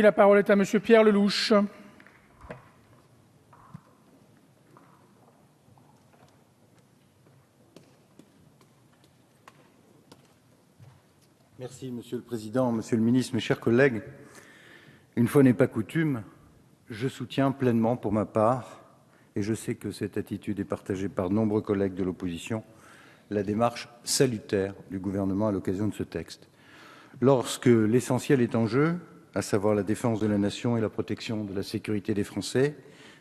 la parole est à Monsieur Pierre Lellouche. Merci, Monsieur le Président, Monsieur le Ministre, mes chers collègues. Une fois n'est pas coutume, je soutiens pleinement pour ma part, et je sais que cette attitude est partagée par de nombreux collègues de l'opposition, la démarche salutaire du gouvernement à l'occasion de ce texte. Lorsque l'essentiel est en jeu, à savoir la défense de la nation et la protection de la sécurité des Français,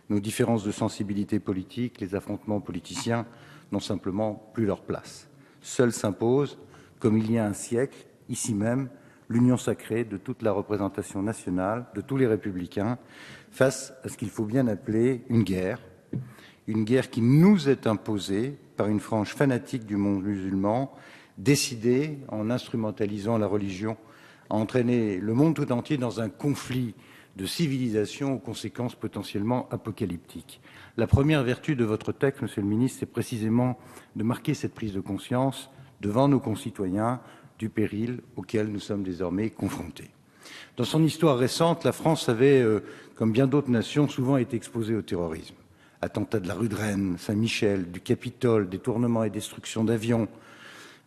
nos différences de sensibilité politique, les affrontements politiciens n'ont simplement plus leur place. Seule s'impose, comme il y a un siècle, ici même, l'union sacrée de toute la représentation nationale, de tous les républicains, face à ce qu'il faut bien appeler une guerre qui nous est imposée par une frange fanatique du monde musulman, décidée, en instrumentalisant la religion, à entraîner le monde tout entier dans un conflit de civilisation aux conséquences potentiellement apocalyptiques. La première vertu de votre texte, Monsieur le Ministre, c'est précisément de marquer cette prise de conscience devant nos concitoyens du péril auquel nous sommes désormais confrontés. Dans son histoire récente, la France avait, comme bien d'autres nations, souvent été exposée au terrorisme. Attentats de la rue de Rennes, Saint-Michel, du Capitole, détournements et destruction d'avions,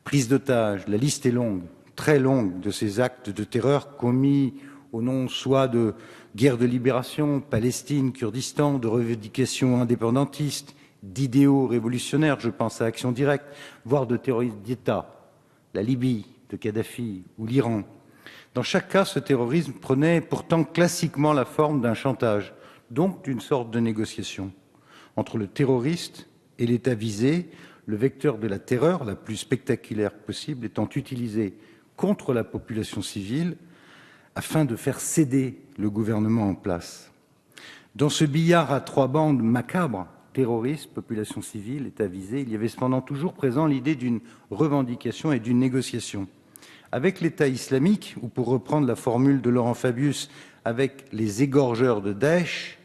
prise d'otages, la liste est longue, très longue, de ces actes de terreur commis au nom soit de guerre de libération, Palestine, Kurdistan, de revendications indépendantistes, d'idéaux révolutionnaires, je pense à Action directe, voire de terrorisme d'État, la Libye, de Kadhafi ou l'Iran. Dans chaque cas, ce terrorisme prenait pourtant classiquement la forme d'un chantage, donc d'une sorte de négociation. Entre le terroriste et l'État visé, le vecteur de la terreur, la plus spectaculaire possible, étant utilisé contre la population civile afin de faire céder le gouvernement en place. Dans ce billard à trois bandes macabre, terroristes, population civile, État visé, il y avait cependant toujours présent l'idée d'une revendication et d'une négociation. Avec l'État islamique, ou pour reprendre la formule de Laurent Fabius, avec les égorgeurs de Daesh,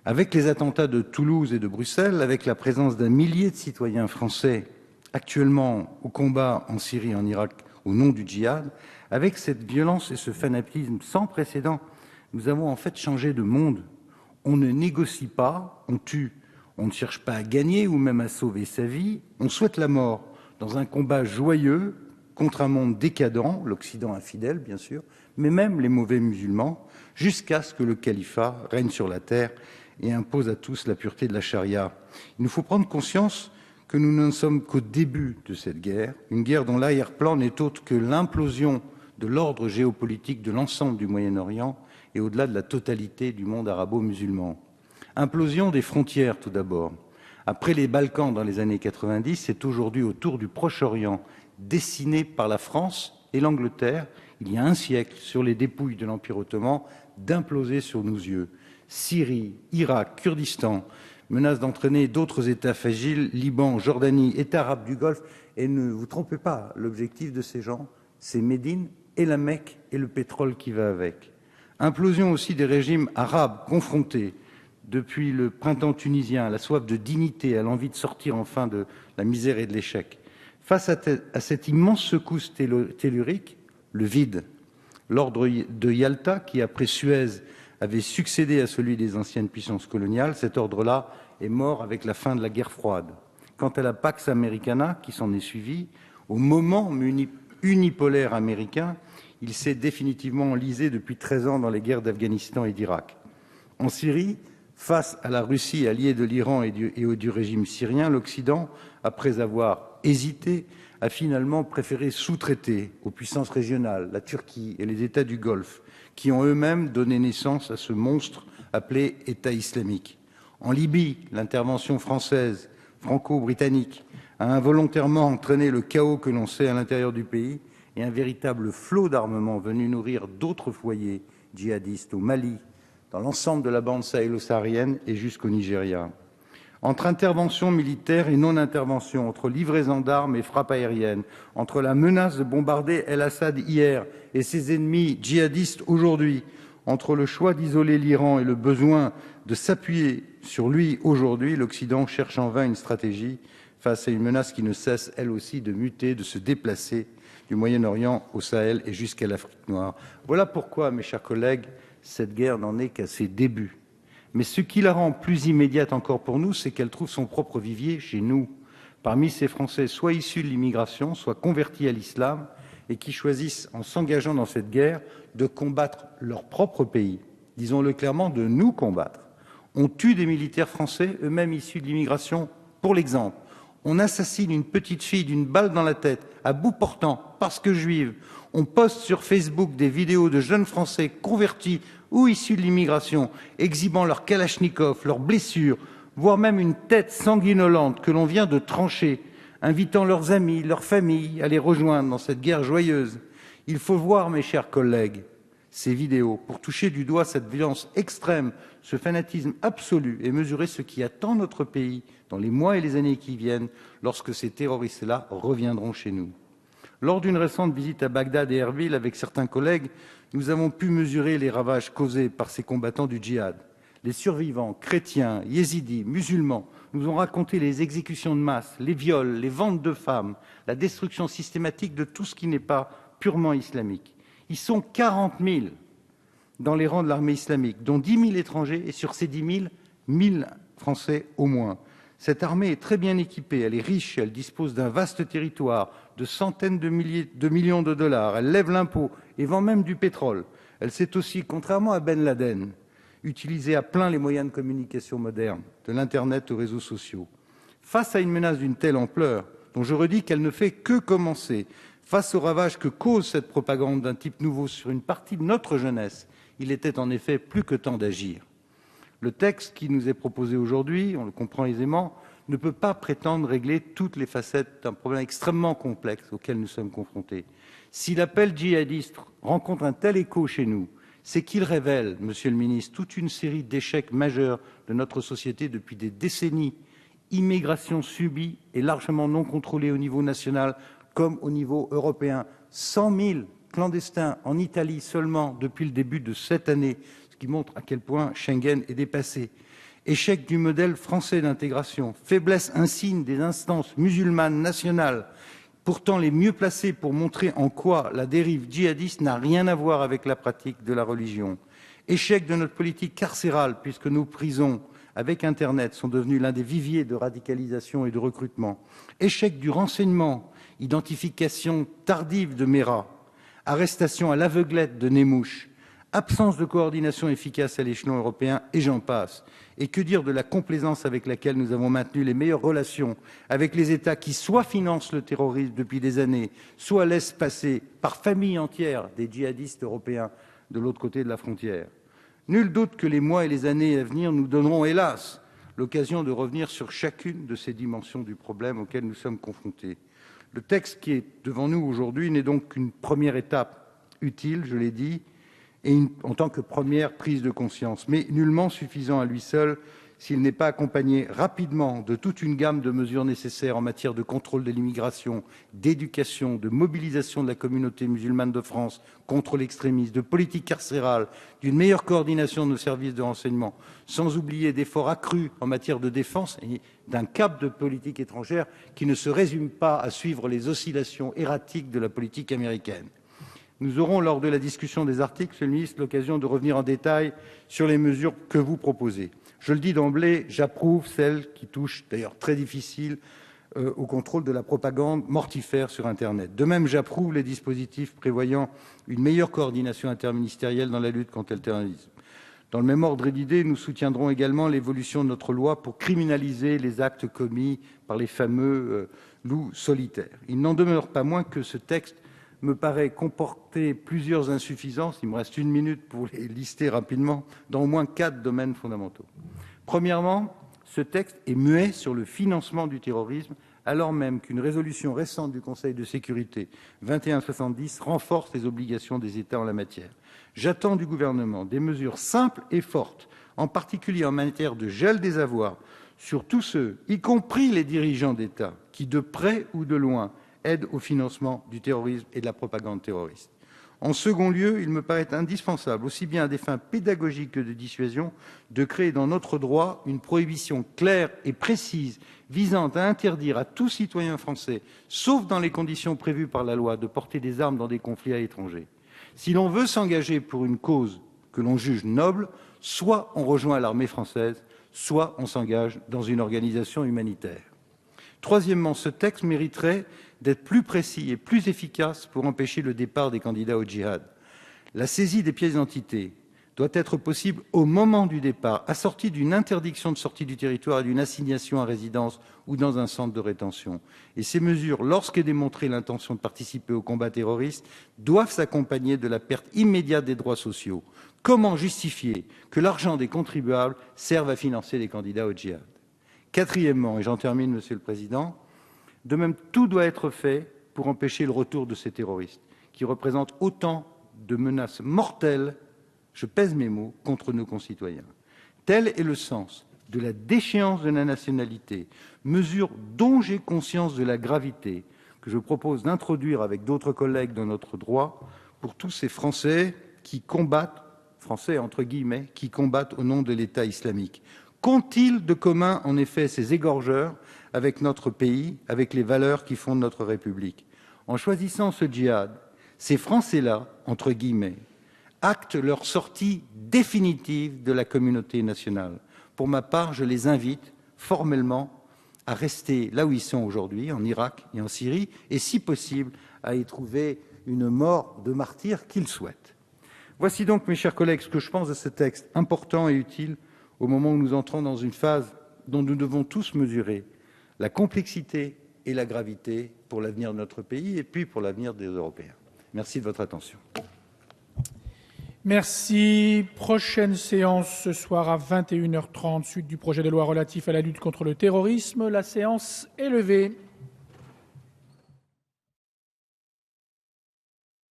avec les attentats de Toulouse et de Bruxelles, avec la présence d'un millier de citoyens français actuellement au combat en Syrie et en Irak au nom du djihad, avec cette violence et ce fanatisme sans précédent, nous avons en fait changé de monde. On ne négocie pas, on tue. On ne cherche pas à gagner ou même à sauver sa vie, on souhaite la mort dans un combat joyeux contre un monde décadent, l'Occident infidèle bien sûr, mais même les mauvais musulmans, jusqu'à ce que le califat règne sur la terre et impose à tous la pureté de la charia. Il nous faut prendre conscience que nous n'en sommes qu'au début de cette guerre, une guerre dont l'arrière-plan n'est autre que l'implosion de l'ordre géopolitique de l'ensemble du Moyen-Orient et au-delà de la totalité du monde arabo-musulman. Implosion des frontières tout d'abord. Après les Balkans dans les années 90, c'est aujourd'hui au tour du Proche-Orient, dessiné par la France et l'Angleterre, il y a un siècle, sur les dépouilles de l'Empire ottoman, d'imploser sur nos yeux. Syrie, Irak, Kurdistan menacent d'entraîner d'autres États fragiles, Liban, Jordanie, États arabes du Golfe. Et ne vous trompez pas, l'objectif de ces gens, c'est Médine et la Mecque et le pétrole qui va avec. Implosion aussi des régimes arabes confrontés depuis le printemps tunisien, à la soif de dignité, à l'envie de sortir enfin de la misère et de l'échec. Face à cette immense secousse tellurique, le vide, l'ordre de Yalta, qui après Suez avait succédé à celui des anciennes puissances coloniales, cet ordre-là est mort avec la fin de la guerre froide. Quant à la Pax Americana, qui s'en est suivie, au moment unipolaire américain, il s'est définitivement enlisé depuis 13 ans dans les guerres d'Afghanistan et d'Irak. En Syrie, face à la Russie alliée de l'Iran et du régime syrien, l'Occident, après avoir hésité, a finalement préféré sous-traiter aux puissances régionales, la Turquie et les États du Golfe, qui ont eux-mêmes donné naissance à ce monstre appelé État islamique. En Libye, l'intervention française, franco-britannique, a involontairement entraîné le chaos que l'on sait à l'intérieur du pays et un véritable flot d'armement venu nourrir d'autres foyers djihadistes au Mali, dans l'ensemble de la bande sahélo-saharienne et jusqu'au Nigeria. Entre intervention militaire et non-intervention, entre livraison d'armes et frappes aériennes, entre la menace de bombarder El-Assad hier et ses ennemis djihadistes aujourd'hui, entre le choix d'isoler l'Iran et le besoin de s'appuyer sur lui aujourd'hui, l'Occident cherche en vain une stratégie face à une menace qui ne cesse, elle aussi, de muter, de se déplacer du Moyen-Orient au Sahel et jusqu'à l'Afrique noire. Voilà pourquoi, mes chers collègues, Cette guerre n'en est qu'à ses débuts. Mais ce qui la rend plus immédiate encore pour nous, c'est qu'elle trouve son propre vivier chez nous, parmi ces Français soit issus de l'immigration, soit convertis à l'islam, et qui choisissent, en s'engageant dans cette guerre, de combattre leur propre pays. Disons-le clairement, de nous combattre. On tue des militaires français, eux-mêmes issus de l'immigration, pour l'exemple. On assassine une petite fille d'une balle dans la tête, à bout portant, parce que juive. On poste sur Facebook des vidéos de jeunes Français convertis ou issus de l'immigration, exhibant leurs kalachnikovs, leurs blessures, voire même une tête sanguinolente que l'on vient de trancher, invitant leurs amis, leurs familles à les rejoindre dans cette guerre joyeuse. Il faut voir, mes chers collègues, ces vidéos pour toucher du doigt cette violence extrême, ce fanatisme absolu et mesurer ce qui attend notre pays dans les mois et les années qui viennent lorsque ces terroristes-là reviendront chez nous. Lors d'une récente visite à Bagdad et Erbil avec certains collègues, nous avons pu mesurer les ravages causés par ces combattants du djihad. Les survivants, chrétiens, yézidis, musulmans, nous ont raconté les exécutions de masse, les viols, les ventes de femmes, la destruction systématique de tout ce qui n'est pas purement islamique. Ils sont 40 000 dans les rangs de l'armée islamique, dont 10 000 étrangers, et sur ces 10 000, 1 000 Français au moins. Cette armée est très bien équipée, elle est riche, elle dispose d'un vaste territoire, de centaines de millions de dollars, elle lève l'impôt et vend même du pétrole. Elle sait aussi, contrairement à Ben Laden, utiliser à plein les moyens de communication modernes, de l'Internet aux réseaux sociaux. Face à une menace d'une telle ampleur, dont je redis qu'elle ne fait que commencer, face aux ravages que cause cette propagande d'un type nouveau sur une partie de notre jeunesse, il était en effet plus que temps d'agir. Le texte qui nous est proposé aujourd'hui, on le comprend aisément, ne peut pas prétendre régler toutes les facettes d'un problème extrêmement complexe auquel nous sommes confrontés. Si l'appel djihadiste rencontre un tel écho chez nous, c'est qu'il révèle, Monsieur le Ministre, toute une série d'échecs majeurs de notre société depuis des décennies. Immigration subie et largement non contrôlée au niveau national comme au niveau européen. 100 000 clandestins en Italie seulement depuis le début de cette année, ce qui montre à quel point Schengen est dépassé. Échec du modèle français d'intégration, faiblesse insigne des instances musulmanes nationales, pourtant les mieux placées pour montrer en quoi la dérive djihadiste n'a rien à voir avec la pratique de la religion. Échec de notre politique carcérale, puisque nos prisons, avec Internet, sont devenues l'un des viviers de radicalisation et de recrutement. Échec du renseignement, identification tardive de Mera, arrestation à l'aveuglette de Nemouche, absence de coordination efficace à l'échelon européen, et j'en passe. Et que dire de la complaisance avec laquelle nous avons maintenu les meilleures relations avec les États qui soit financent le terrorisme depuis des années, soit laissent passer par famille entière des djihadistes européens de l'autre côté de la frontière. Nul doute que les mois et les années à venir nous donneront, hélas, l'occasion de revenir sur chacune de ces dimensions du problème auquel nous sommes confrontés. Le texte qui est devant nous aujourd'hui n'est donc qu'une première étape utile, je l'ai dit, et en tant que première prise de conscience, mais nullement suffisant à lui seul s'il n'est pas accompagné rapidement de toute une gamme de mesures nécessaires en matière de contrôle de l'immigration, d'éducation, de mobilisation de la communauté musulmane de France contre l'extrémisme, de politique carcérale, d'une meilleure coordination de nos services de renseignement, sans oublier d'efforts accrus en matière de défense et d'un cap de politique étrangère qui ne se résume pas à suivre les oscillations erratiques de la politique américaine. Nous aurons, lors de la discussion des articles, Monsieur le Ministre, l'occasion de revenir en détail sur les mesures que vous proposez. Je le dis d'emblée, j'approuve celles qui touchent, d'ailleurs très difficiles, au contrôle de la propagande mortifère sur Internet. De même, j'approuve les dispositifs prévoyant une meilleure coordination interministérielle dans la lutte contre le terrorisme. Dans le même ordre d'idées, nous soutiendrons également l'évolution de notre loi pour criminaliser les actes commis par les fameux loups solitaires. Il n'en demeure pas moins que ce texte me paraît comporter plusieurs insuffisances, il me reste 1 minute pour les lister rapidement, dans au moins 4 domaines fondamentaux. Premièrement, ce texte est muet sur le financement du terrorisme, alors même qu'une résolution récente du Conseil de sécurité 2170 renforce les obligations des États en la matière. J'attends du gouvernement des mesures simples et fortes, en particulier en matière de gel des avoirs, sur tous ceux, y compris les dirigeants d'État, qui, de près ou de loin, aide au financement du terrorisme et de la propagande terroriste. En second lieu, il me paraît indispensable, aussi bien à des fins pédagogiques que de dissuasion, de créer dans notre droit une prohibition claire et précise visant à interdire à tout citoyen français, sauf dans les conditions prévues par la loi, de porter des armes dans des conflits à l'étranger. Si l'on veut s'engager pour une cause que l'on juge nobles, soit on rejoint l'armée française, soit on s'engage dans une organisation humanitaire. Troisièmement, ce texte mériterait d'être plus précis et plus efficace pour empêcher le départ des candidats au djihad. La saisie des pièces d'identité doit être possible au moment du départ, assortie d'une interdiction de sortie du territoire et d'une assignation à résidence ou dans un centre de rétention. Et ces mesures, lorsqu'est démontrée l'intention de participer au combat terroriste, doivent s'accompagner de la perte immédiate des droits sociaux. Comment justifier que l'argent des contribuables serve à financer les candidats au djihad? Quatrièmement, et j'en termine, Monsieur le Président, de même, tout doit être fait pour empêcher le retour de ces terroristes, qui représentent autant de menaces mortelles, je pèse mes mots, contre nos concitoyens. Tel est le sens de la déchéance de la nationalité, mesure dont j'ai conscience de la gravité, que je propose d'introduire avec d'autres collègues dans notre droit pour tous ces Français qui combattent, Français entre guillemets, qui combattent au nom de l'État islamique. Qu'ont-ils de commun, en effet, ces égorgeurs avec notre pays, avec les valeurs qui fondent notre République? En choisissant ce djihad, ces Français-là, entre guillemets, actent leur sortie définitive de la communauté nationale. Pour ma part, je les invite formellement à rester là où ils sont aujourd'hui, en Irak et en Syrie, et si possible, à y trouver une mort de martyr qu'ils souhaitent. Voici donc, mes chers collègues, ce que je pense de ce texte important et utile au moment où nous entrons dans une phase dont nous devons tous mesurer la complexité et la gravité pour l'avenir de notre pays et puis pour l'avenir des Européens. Merci de votre attention. Merci. Prochaine séance ce soir à 21h30, suite du projet de loi relatif à la lutte contre le terrorisme. La séance est levée.